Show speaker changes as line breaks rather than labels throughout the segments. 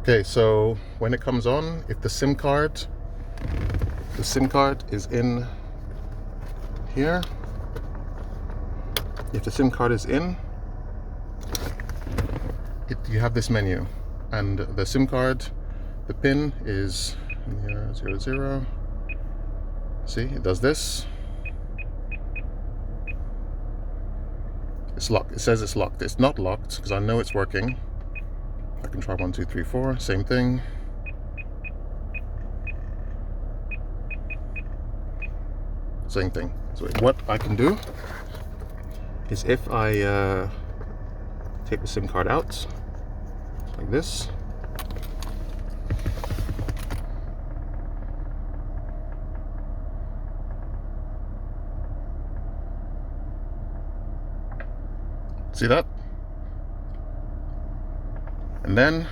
Okay, so when it comes on, if the SIM card is in here, if the SIM card is in, you have this menu, and the SIM card, the pin is 00. See, it does this. It's locked. It says it's locked. It's not locked because I know it's working. I can try 1, 2, 3, 4. Same thing. Same thing. So what I can do is if I take the SIM card out like this, see that? And then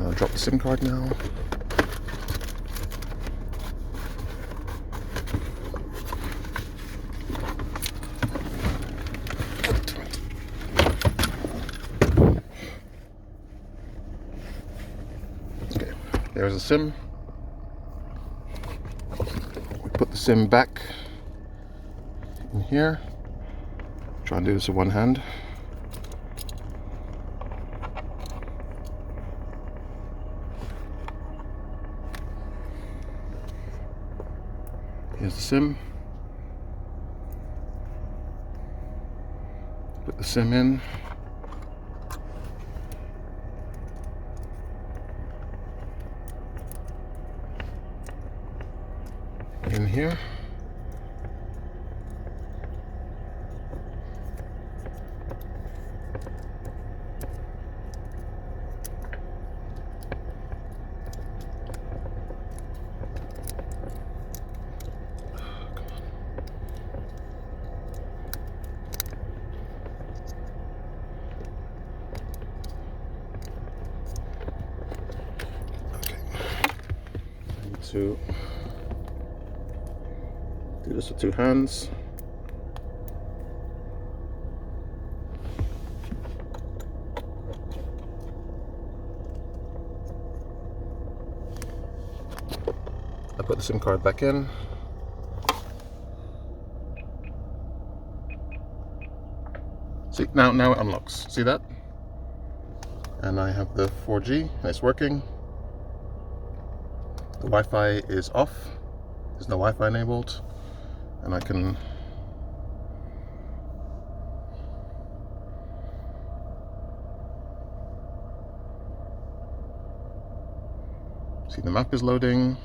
I'll drop the SIM card now. Okay, there's a SIM. We put the SIM back in here. Try and do this with one hand. Here's the SIM. Put the SIM in. In here. To do this with two hands. I put the SIM card back in. See, now it unlocks. See that? And I have the 4G, and it's working. The Wi-Fi is off. There's no Wi-Fi enabled, and I can see the map is loading,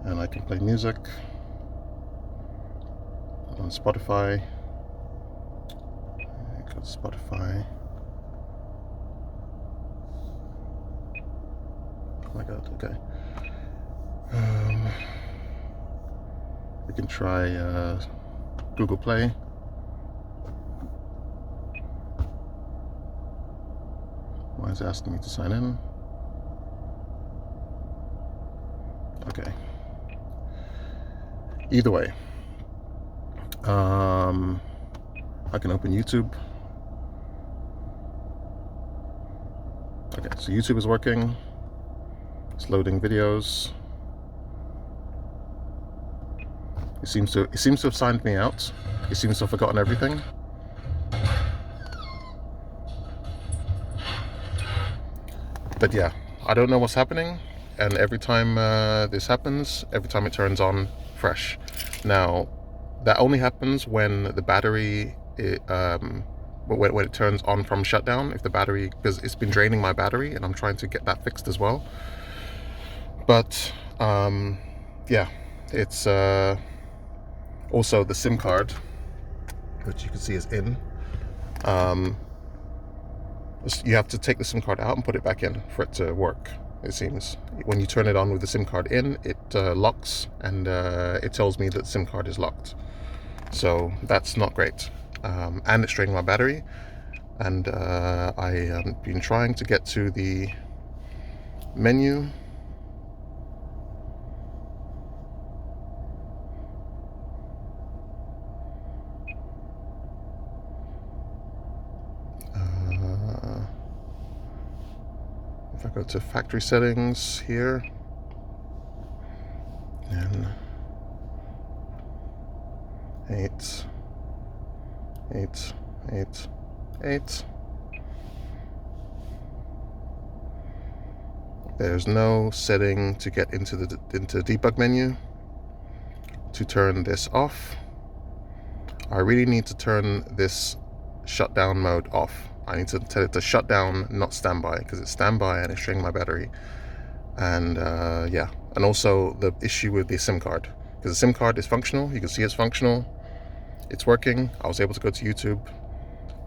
and I can play music on Spotify. Go to Spotify. Oh my god, okay. We can try Google Play. Why is it asking me to sign in? Okay. Either way, I can open YouTube. Okay, so YouTube is working. It's loading videos. It seems to have signed me out. It seems to have forgotten everything. But yeah, I don't know what's happening, and every time this happens, every time it turns on fresh. Now, that only happens when the battery, when it turns on from shutdown, if the battery, because it's been draining my battery, and I'm trying to get that fixed as well. But yeah, it's also the SIM card, which you can see is in. You have to take the SIM card out and put it back in for it to work, it seems. When you turn it on with the SIM card in, it locks, and it tells me that the SIM card is locked. So that's not great. And it's draining my battery. And I have been trying to get to the menu. Go to factory settings here, and 8, 8, 8, 8. There's no setting to get into the debug menu to turn this off. I really need to turn this shutdown mode off. I need to tell it to shut down, not standby, because it's standby and it's draining my battery. And yeah, and also the issue with the SIM card, because the SIM card is functional. You can see it's functional, it's working. I was able to go to YouTube,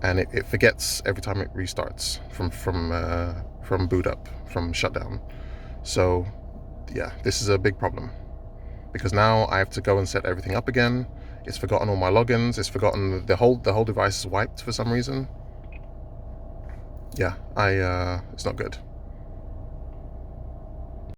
and it forgets every time it restarts from boot up, from shutdown. So yeah, this is a big problem, because now I have to go and set everything up again. It's forgotten all my logins. It's forgotten the whole device is wiped for some reason. Yeah, it's not good.